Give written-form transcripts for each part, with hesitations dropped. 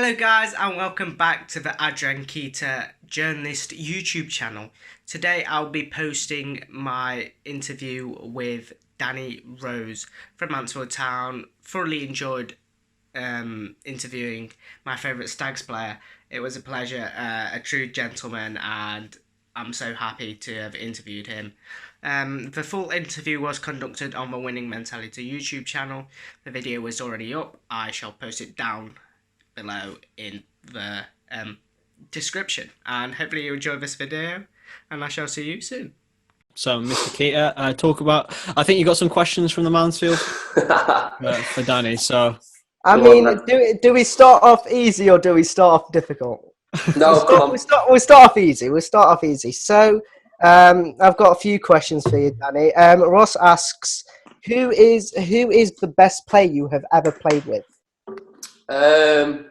Hello guys and welcome back to the Adrian Keita Journalist YouTube channel. Today I'll be posting my interview with Danny Rose from Mansfield Town. Thoroughly enjoyed interviewing my favourite Stags player. It was a pleasure, a true gentleman, and I'm so happy to have interviewed him. The full interview was conducted on the Winning Mentality YouTube channel. The video is already up. I shall post it down below in the description, and hopefully you enjoy this video, and I shall see you soon. So, Mr. Keita, I think you got some questions from the Mansfield for Danny. So, do we start off easy or do we start off difficult? No, we'll start off easy. So, I've got a few questions for you, Danny. Ross asks, who is the best player you have ever played with? I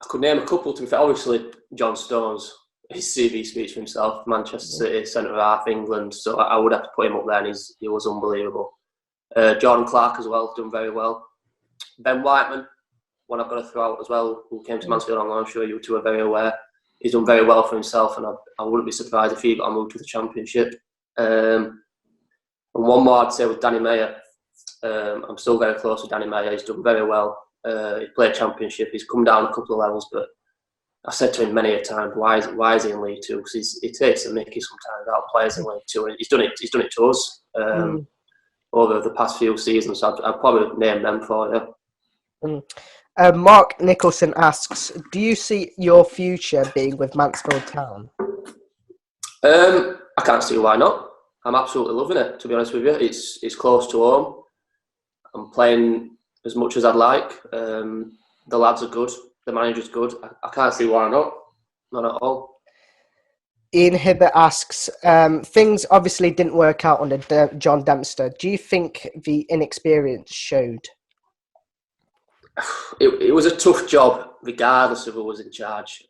could name a couple, to be fair. Obviously, John Stones. His CV speaks for himself. Manchester City, centre half England. So I would have to put him up there, and he was unbelievable. Jordan Clark as well, done very well. Ben Whiteman, one I've got to throw out as well, who came to Mansfield on loan. I'm sure you two are very aware. He's done very well for himself, and I wouldn't be surprised if he got a move to the Championship. And one more I'd say was Danny Mayer. I'm still very close with Danny Mayer. He's done very well. He's played Championship. He's come down a couple of levels, but I've said to him many a time, why is he in League Two? Because he takes a mickey sometimes out players in League Two, and he's done it to us over the past few seasons. So I'd probably name them for you. Mark Nicholson asks, do you see your future being with Mansfield Town? I can't see why not. I'm absolutely loving it, to be honest with you. It's close to home. I'm playing as much as I'd like. The lads are good. The manager's good. I can't see why not. Not at all. Ian Hibbert asks, things obviously didn't work out under John Dempster. Do you think the inexperience showed? It was a tough job, regardless of who was in charge.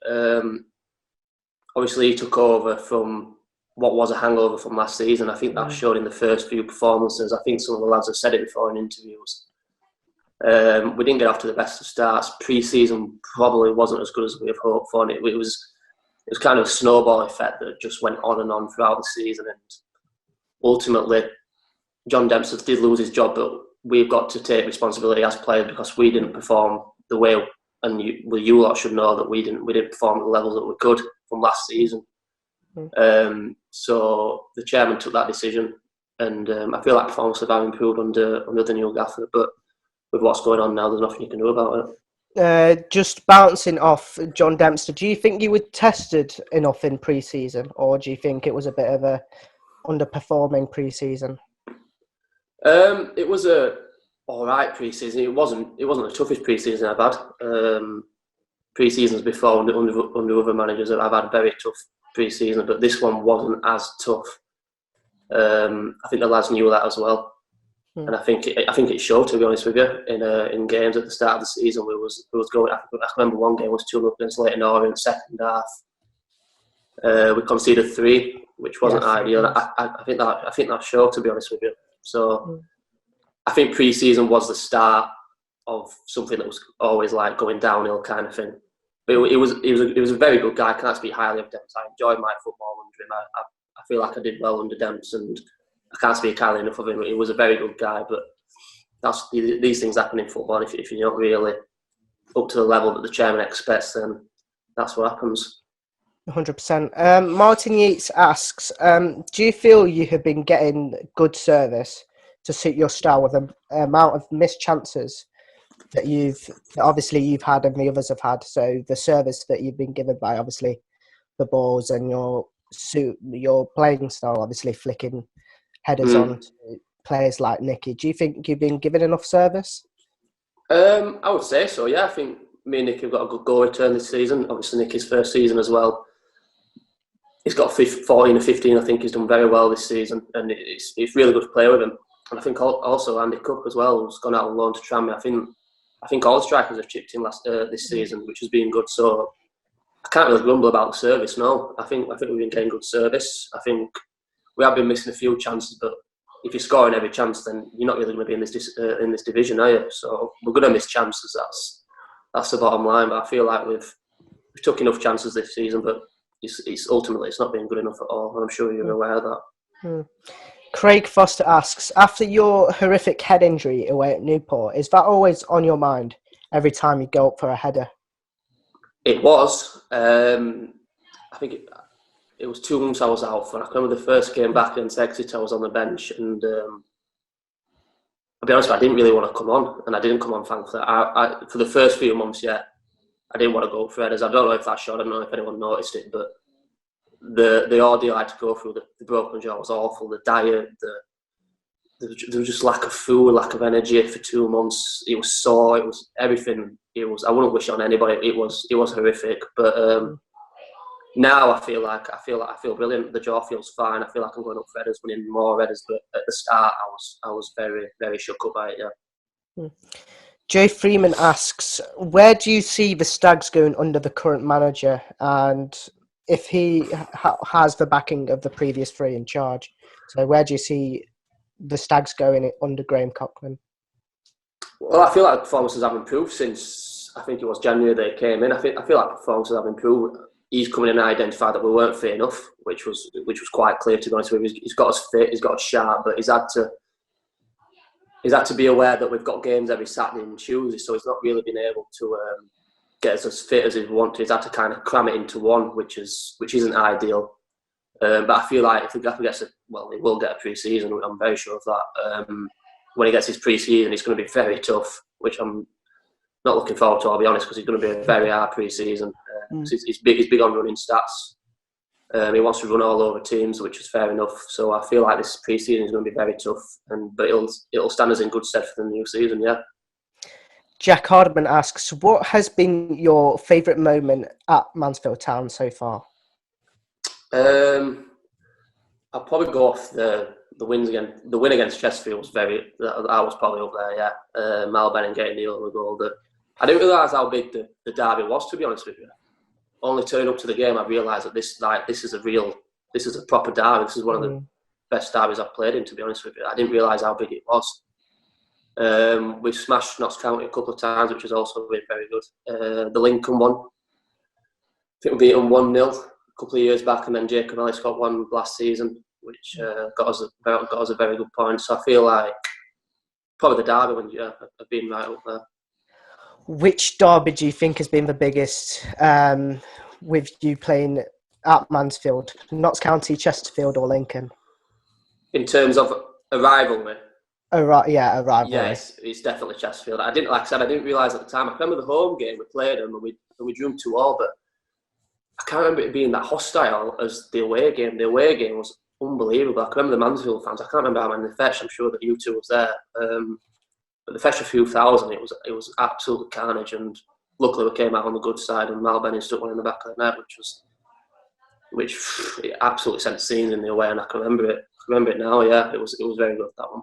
Obviously, he took over from what was a hangover from last season. I think that showed in the first few performances. I think some of the lads have said it before in interviews. We didn't get off to the best of starts. Pre-season probably wasn't as good as we have hoped for. And it was kind of a snowball effect that just went on and on throughout the season. And ultimately, John Dempster did lose his job, but we've got to take responsibility as players because we didn't perform the way, and you lot should know that we didn't perform at the levels that we could from last season. So the chairman took that decision, and I feel like performances have improved under the new gaffer, but with what's going on now, there's nothing you can do about it. Just bouncing off John Dempster, do you think you were tested enough in pre-season, or do you think it was a bit of a underperforming pre-season? It was a all right pre-season. It wasn't the toughest pre-season I've had. Pre-seasons before under other managers, I've had very tough pre-season, but this one wasn't as tough. I think the lads knew that as well. And I think it showed, to be honest with you, in games at the start of the season. We was going. I remember one game was 2-0 against Leighton Orient second half. We conceded 3, which wasn't ideal. I think that showed, to be honest with you. So I think pre-season was the start of something that was always like going downhill kind of thing. But it was a very good guy. I can't speak highly of Demps. I enjoyed my football under him. I feel like I did well under Demps, and I can't speak highly enough of him. He was a very good guy, but these things happen in football. If you're not really up to the level that the chairman expects, then that's what happens. 100%. Martin Yates asks, do you feel you have been getting good service to suit your style with the amount of missed chances that you've had and the others have had? So the service that you've been given by obviously the balls and your playing style, obviously flicking headers on to players like Nicky. Do you think you've been given enough service? I would say so, yeah. I think me and Nicky have got a good goal return this season. Obviously Nicky's first season as well. He's got 14 or 15, I think he's done very well this season, and it's really good to play with him. And I think also Andy Cook as well, who's gone out on loan to Tranmere. I think all the strikers have chipped in this season, which has been good. So I can't really grumble about the service, no. I think we've been getting good service. I think we have been missing a few chances, but if you're scoring every chance, then you're not really going to be in this division, are you? So we're going to miss chances. That's the bottom line. But I feel like we've took enough chances this season, but it's ultimately it's not been good enough at all. And I'm sure you're aware of that. Craig Foster asks, after your horrific head injury away at Newport, is that always on your mind every time you go up for a header? It was. I think it was 2 months I was out for. I remember the first game back against Exeter, I was on the bench, and I'll be honest, I didn't really want to come on, and I didn't come on, thankfully. I for the first few months, I didn't want to go for headers. I don't know if that's shot. I don't know if anyone noticed it, but the ordeal I had to go through, the broken jaw was awful. The diet, there was just lack of food, lack of energy for 2 months. It was sore. It was everything. It was. I wouldn't wish it on anybody. It was horrific. But now I feel brilliant. The jaw feels fine. I feel like I'm going up for headers, winning more headers. But at the start, I was very, very shook up by it. Yeah. Joe Freeman asks, where do you see the Stags going under the current manager, and if he has the backing of the previous 3 in charge? So where do you see the Stags going under Graham Coughran? Well, I feel like performances have improved since, I think it was January they came in. I feel like performances have improved. He's coming in and identified that we weren't fit enough, which was quite clear, to be honest with you. He's got us fit, he's got us sharp, but he's had to be aware that we've got games every Saturday and Tuesday, so he's not really been able to get us as fit as he wanted. He's had to kind of cram it into one, which isn't ideal. But I feel like if he gets he will get a pre-season. I'm very sure of that. When he gets his pre-season, it's going to be very tough, which I'm not looking forward to, I'll be honest, because it's going to be a very hard pre-season. He's big on running stats. He wants to run all over teams, which is fair enough. So I feel like this pre-season is going to be very tough, but it'll stand us in good stead for the new season. Yeah. Jack Hardeman asks, what has been your favourite moment at Mansfield Town so far? I'll probably go off the wins again. The win against Chesterfield was that was probably up there. Yeah. Mal Benning getting the other goal. I didn't realise how big the derby was, to be honest with you. Only turning up to the game, I realised that this is a proper derby. This is one of the best derbies I've played in, to be honest with you. I didn't realise how big it was. We've smashed Notts County a couple of times, which has also been very good. The Lincoln one, I think we beat them 1-0 a couple of years back, and then Jacob Ellis got one last season, which got us a very good point. So I feel like probably the derby ones, have been right up there. Which derby do you think has been the biggest with you playing at Mansfield? Notts County, Chesterfield or Lincoln? In terms of a rivalry? A rivalry. Yeah, it's definitely Chesterfield. I didn't realise at the time. I remember the home game we played them and we drew them 2-2, but I can't remember it being that hostile as the away game. The away game was unbelievable. I can remember the Mansfield fans. I can't remember how many they fetched. I'm sure that you two was there. But they fetched a few thousand. It was absolute carnage, and luckily we came out on the good side, and Mal Benning stuck one in the back of the net, which it absolutely sent scenes in the away, and I can remember it. Now. Yeah, it was very good, that one.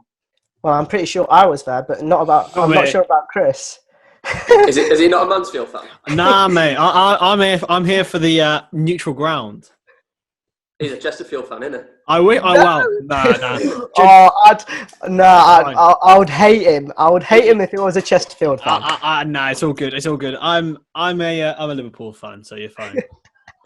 Well, I'm pretty sure I was there, but I'm not sure about Chris. Is he not a Mansfield fan? Nah, mate. I'm here for the neutral ground. He's a Chesterfield fan, isn't he? I would hate him. I would hate him if he was a Chesterfield fan. Nah, it's all good. It's all good. I'm a Liverpool fan, so you're fine.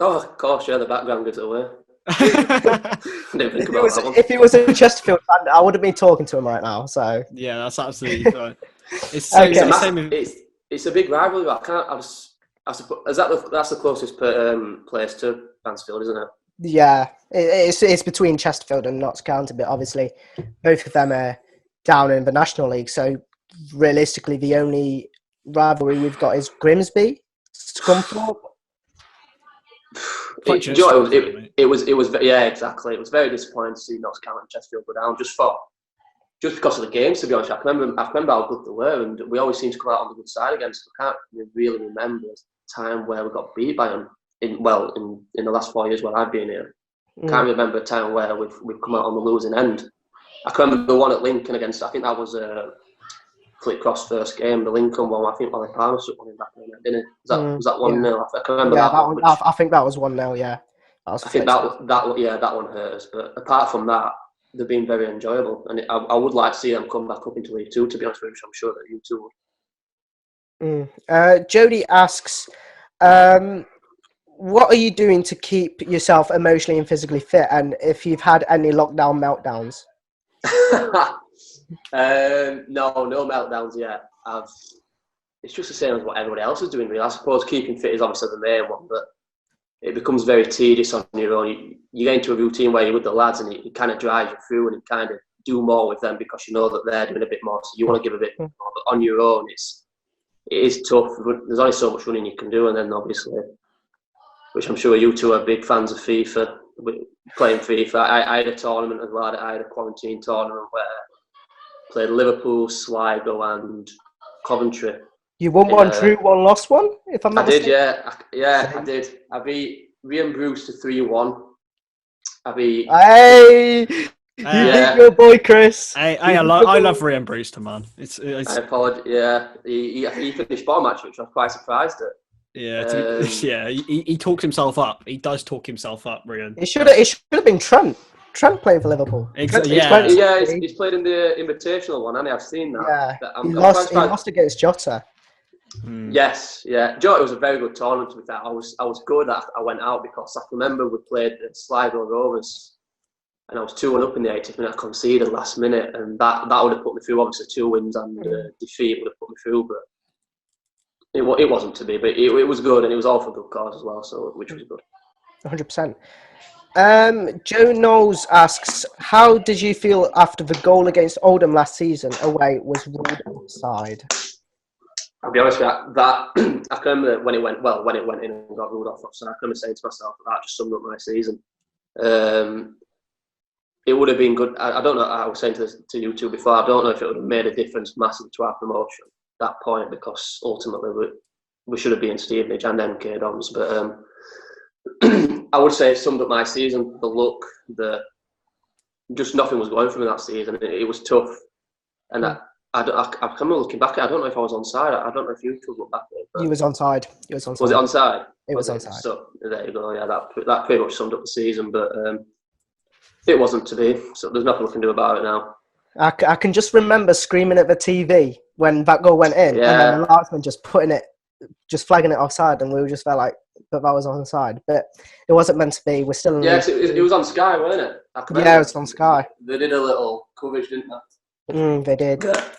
Oh, of course, yeah. The background gives it away. I didn't think about that one. If he was a Chesterfield fan, I would have been talking to him right now. So yeah, that's absolutely fine. It's a big rivalry. That's the closest place to Mansfield, isn't it? Yeah, it's between Chesterfield and Notts County, but obviously both of them are down in the National League. So realistically, the only rivalry we've got is Grimsby, Scunthorpe. It was yeah, exactly. It was very disappointing to see Notts County and Chesterfield go down just because of the games. To be honest, I remember how good they were, and we always seem to come out on the good side against them. I can't really remember a time where we got beat by them. In the last 4 years while I've been here, can't remember a time where we've come out on the losing end. I can remember the one at Lincoln against, I think that was Flitcroft's first game, the Lincoln one. I think Wally Palmer took one in back in, didn't it? Was that 1-0? I can remember that one. I think that was 1-0. Yeah, I think that one hurt us. But apart from that, they've been very enjoyable, and I would like to see them come back up into League Two. To be honest with you, I'm sure that you two Jody asks, what are you doing to keep yourself emotionally and physically fit? And if you've had any lockdown meltdowns? No meltdowns yet. It's just the same as what everybody else is doing, really. I suppose keeping fit is obviously the main one, but it becomes very tedious on your own. You get into a routine where you're with the lads and it kind of drives you through, and you kind of do more with them because you know that they're doing a bit more, so you want to give a bit more. But on your own, it is tough. There's only so much running you can do, and then obviously, which I'm sure you two are big fans of FIFA, playing FIFA. I had a tournament as well. I had a quarantine tournament where I played Liverpool, Sligo and Coventry. You won one, drew one, lost one, if I'm not mistaken? I did. I beat Rian Bruce to 3-1. Hey! You beat your boy Chris. I love Rian Brewster, man. It's I apologize. Yeah, he finished bottom actually, which I was quite surprised at. Yeah, he talks himself up. He does talk himself up, Rian. It should have been Trent. Trent playing for Liverpool. Exactly. He's played in the invitational one, and I've seen that. Yeah, he lost against Jota. Yes, yeah. Joe, it was a very good tournament to be fair. I was good that I went out because I remember we played at Sligo Rovers and I was 2-1 up in the 80th minute. I conceded last minute, and that would have put me through. Obviously, 2 wins and defeat would have put me through, but it wasn't to be. But it was good, and it was all for good cause as well, so which was good. 100%. Joe Knowles asks, how did you feel after the goal against Oldham last season away was ruled offside? I'll be honest with you, that I can remember when it went in and got ruled off offside. I can remember saying to myself that just summed up my season. It would have been good. I don't know. I was saying to you two before. I don't know if it would have made a difference massively to our promotion at that point, because ultimately we should have been Stevenage and MK Dons. But I would say it summed up my season. The luck, just nothing was going for me that season. It was tough, and I can remember looking back. I don't know if I was onside. I don't know if you two look back at it. You was onside. Was it onside? It was onside. So there you go. Yeah, that pretty much summed up the season. But it wasn't to be. So there's nothing we can do about it now. I can just remember screaming at the TV when that goal went in, and then the linesman just flagging it offside, and we just felt like that was onside. But it wasn't meant to be. We're still in. Yes, it was on Sky, wasn't it? Yeah, it was on Sky. They did a little coverage, didn't they? They did. Yeah.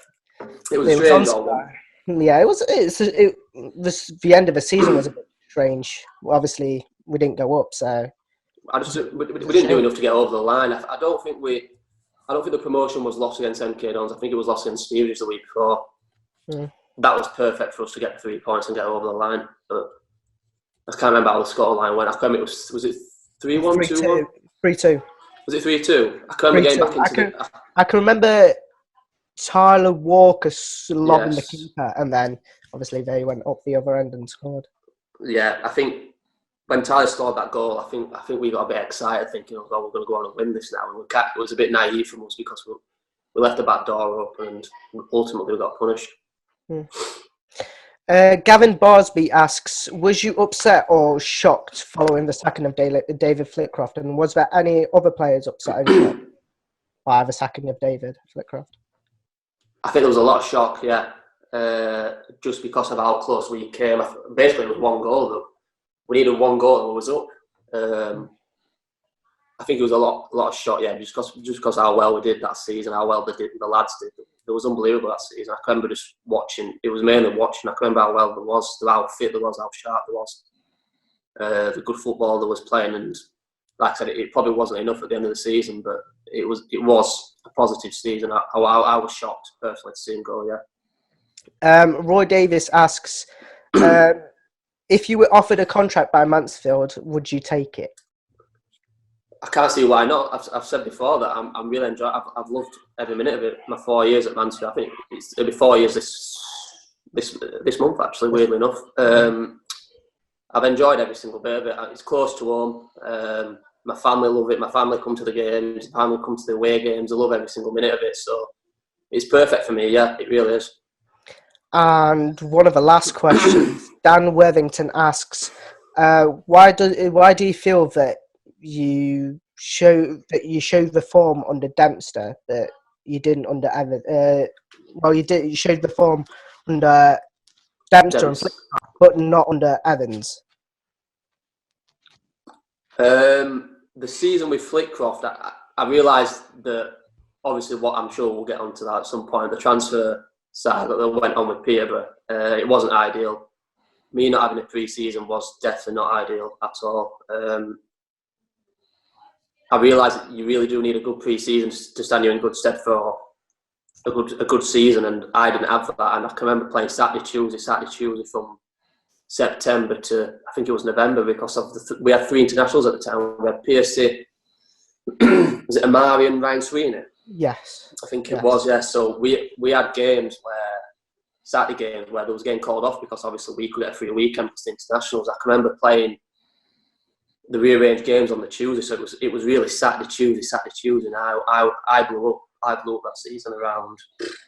It was strange. Yeah, it was. The end of the season was a bit strange. Obviously, we didn't go up, so we didn't do enough to get over the line. I don't think the promotion was lost against MK Dons. I think it was lost against Stevenage the week before. That was perfect for us to get 3 points and get over the line. But I can't remember how the score line went. I can't remember. Was it 3-1, 2-1? 3-2. Was it 3-2? I can't remember getting back into I can remember Tyler Walker lobbing the keeper, and then obviously they went up the other end and scored. Yeah, I think when Tyler scored that goal, I think we got a bit excited, thinking, "Oh God, we're going to go on and win this now." And it was a bit naive from us because we left the back door open, and ultimately we got punished. Gavin Barsby asks, was you upset or shocked following the sacking of David Flitcroft, and was there any other players upset by the sacking of David Flitcroft? I think there was a lot of shock, yeah, just because of how close we came. Basically, it was one goal, though. We needed one goal and we was up. I think it was a lot of shock, yeah, just because how well we did that season, how well the lads did. It was unbelievable that season. I can remember just watching. It was mainly watching. I can remember how well there was, how fit there was, how sharp there was, the good football there was playing. And like I said, it probably wasn't enough at the end of the season, but it was a positive season. I was shocked personally to see him go. Yeah. Roy Davis asks, if you were offered a contract by Mansfield, would you take it? I can't see why not. I've said before that I'm really enjoying. I've loved every minute of it. My 4 years at Mansfield. I think it'll be 4 years this month. Actually, weirdly enough, I've enjoyed every single bit of it. It's close to home. My family love it. My family come to the games. My family come to the away games. I love every single minute of it. So it's perfect for me. Yeah, it really is. And one of the last questions, Dan Worthington asks, why do you feel that you showed the form under Dempster that you didn't under Everton? You showed the form under Dempster and Flitcroft, but not under Evans. The season with Flitcroft, I realised that obviously what I'm sure we'll get onto that at some point, the transfer side that went on with Peterborough, it wasn't ideal. Me not having a pre-season was definitely not ideal at all. I realised that you really do need a good pre-season to stand you in good stead for a good season, and I didn't have that. And I can remember playing Saturday, Tuesday from September to I think it was November, because of we had 3 internationals at the time. We had Piercy, was it Amari and Ryan Sweeney? Yes, I think it was. Yeah. So we had games Saturday games where there was getting called off because obviously we could get a free weekend because the internationals. I can remember playing the rearranged games on the Tuesday, so it was really Saturday, Tuesday. And I blew up that season around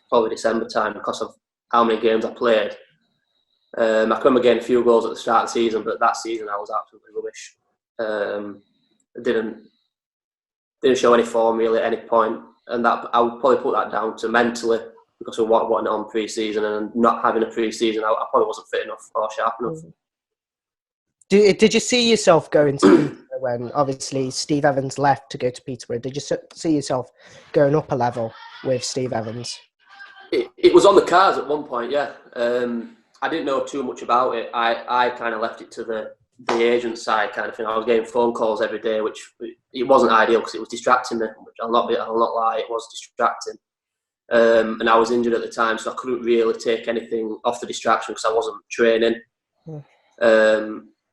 probably December time because of how many games I played. I can remember getting a few goals at the start of the season, but that season I was absolutely rubbish. Didn't show any form really at any point, and that I would probably put that down to mentally because of what went on pre-season and not having a pre-season. I probably wasn't fit enough or sharp enough. Did you see yourself going to Peterborough when obviously Steve Evans left to go to Peterborough? Did you see yourself going up a level with Steve Evans? It was on the cards at one point, yeah. I didn't know too much about it. I kind of left it to the agent side kind of thing. I was getting phone calls every day, which it wasn't ideal because it was distracting me. Which I'll not lie, it was distracting. And I was injured at the time, so I couldn't really take anything off the distraction because I wasn't training.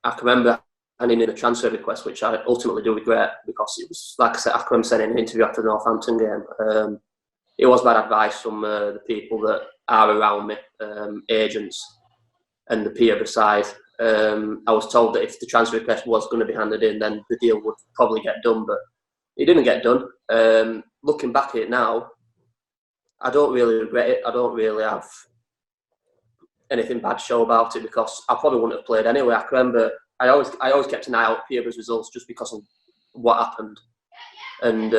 I can remember handing in a transfer request, which I ultimately do regret because it was, like I said, I can remember sending an interview after the Northampton game. It was bad advice from the people that are around me, agents and the Peterborough side. I was told that if the transfer request was going to be handed in, then the deal would probably get done, but it didn't get done. Looking back at it now, I don't really regret it. I don't really have anything bad to show about it because I probably wouldn't have played anyway. I can remember I always kept an eye out for Peterborough's results just because of what happened. And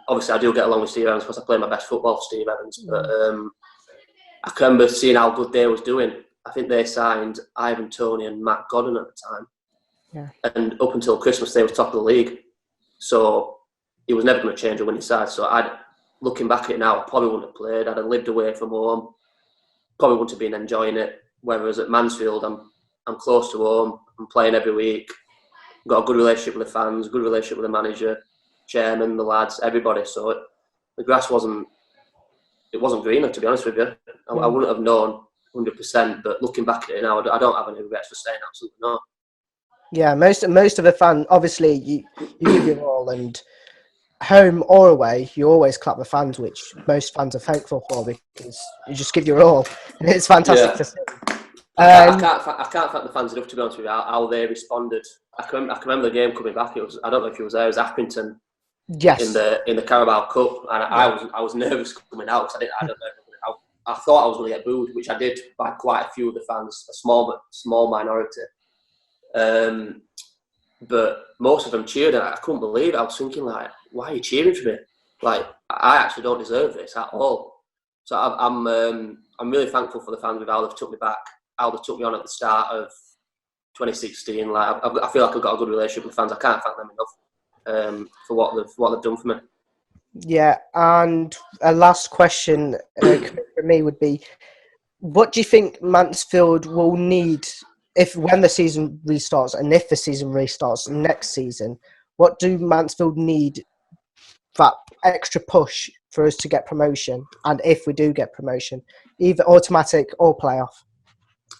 obviously I do get along with Steve Evans because I play my best football for Steve Evans. But I can remember seeing how good they was doing. I think they signed Ivan Toney and Matt Godden at the time. Yeah. And up until Christmas they were top of the league. So it was never going to change a winning side. So looking back at it now, I probably wouldn't have played. I'd have lived away from home. Probably wouldn't have been enjoying it. Whereas at Mansfield, I'm close to home. I'm playing every week. Got a good relationship with the fans, good relationship with the manager, chairman, the lads, everybody. So the grass wasn't greener, to be honest with you. I wouldn't have known 100%. But looking back at it now, I don't have any regrets for staying. Absolutely not. Yeah, most of the fans, obviously, you give your all, and home or away, you always clap the fans, which most fans are thankful for because you just give your all, and it's fantastic to see. I can't thank the fans enough, to be honest with you, how they responded. I can remember the game coming back. I don't know if it was there. It was Accrington. Yes. In the Carabao Cup, and I was nervous coming out because I don't know. I thought I was going to get booed, which I did by quite a few of the fans, a small minority. But most of them cheered, and I couldn't believe it. I was thinking, like, why are you cheering for me? Like, I actually don't deserve this at all. So I'm really thankful for the fans with how they've took me back, how they took me on at the start of 2016. Like, I feel like I've got a good relationship with fans. I can't thank them enough for what they've done for me. Yeah, and a last question for me would be, what do you think Mansfield will need when the season restarts, and if the season restarts next season? What do Mansfield need, that extra push for us to get promotion? And if we do get promotion, either automatic or playoff?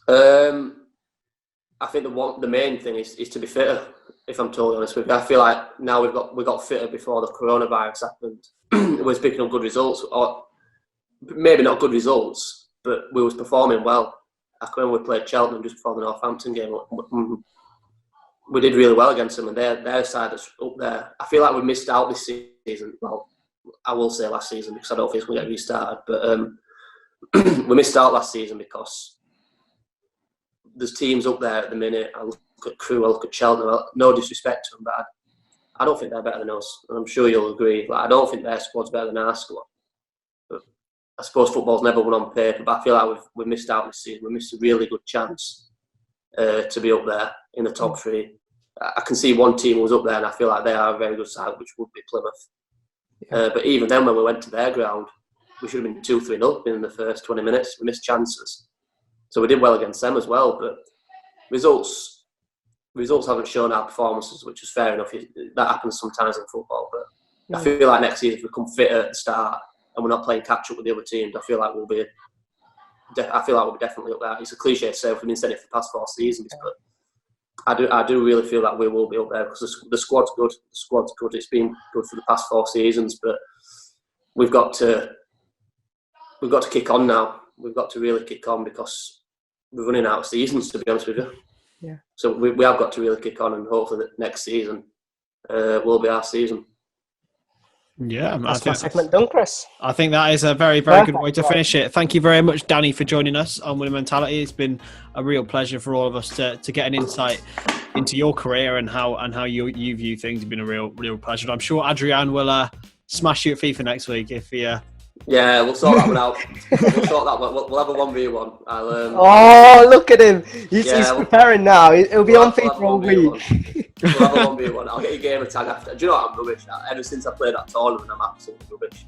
I think the main thing is to be fitter. If I'm totally honest with you, I feel like now we got fitter before the coronavirus happened. We're picking up good results, or maybe not good results, but we was performing well. I can remember we played Cheltenham just before the Northampton game. We did really well against them, and their side that's up there. I feel like we missed out this season. Well, I will say last season because I don't think it's going to get restarted. But we missed out last season because there's teams up there at the minute. I look at Crewe, I look at Cheltenham. No disrespect to them, but I don't think they're better than us. And I'm sure you'll agree. Like, I don't think their squad's better than our squad. But I suppose football's never won on paper, but I feel like we missed out this season. We missed a really good chance to be up there in the top three. I can see one team who was up there, and I feel like they are a very good side, which would be Plymouth. But even then, when we went to their ground, we should have been 2-3 up in the first 20 minutes. We missed chances. So we did well against them as well. But results haven't shown our performances, which is fair enough. That happens sometimes in football. But I feel like next season, if we come fitter at the start and we're not playing catch-up with the other teams, I feel like we'll be definitely up there. It's a cliche to say, we've been saying it for the past 4 seasons, but I do really feel that we will be up there because the squad's good. The squad's good. It's been good for the past 4 seasons, but we've got to kick on now. We've got to really kick on because we're running out of seasons, to be honest with you. Yeah. So we have got to really kick on, and hopefully the next season will be our season. Yeah, that's my segment done, Chris. I think that is a very, very good way to finish it. Thank you very much, Danny, for joining us on Winning Mentality. It's been a real pleasure for all of us to get an insight into your career and how you view things. It's been a real pleasure. I'm sure Adrian will smash you at FIFA next week if he. Yeah, we'll sort that one out. We'll have a 1v1. Oh, look at him! He's preparing now. He'll be on FIFA all week. We'll have a 1v1. I'll get your gamer tag after. Do you know what? I'm rubbish. Ever since I played that tournament, I'm absolutely rubbish.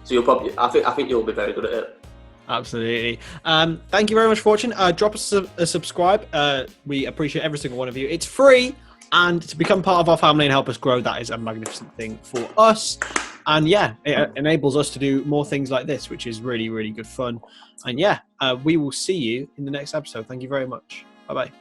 So I think you'll be very good at it. Absolutely. Thank you very much for watching. Drop us a subscribe. We appreciate every single one of you. It's free, and to become part of our family and help us grow, that is a magnificent thing for us. And yeah, it enables us to do more things like this, which is really, really good fun. And yeah, we will see you in the next episode. Thank you very much. Bye-bye.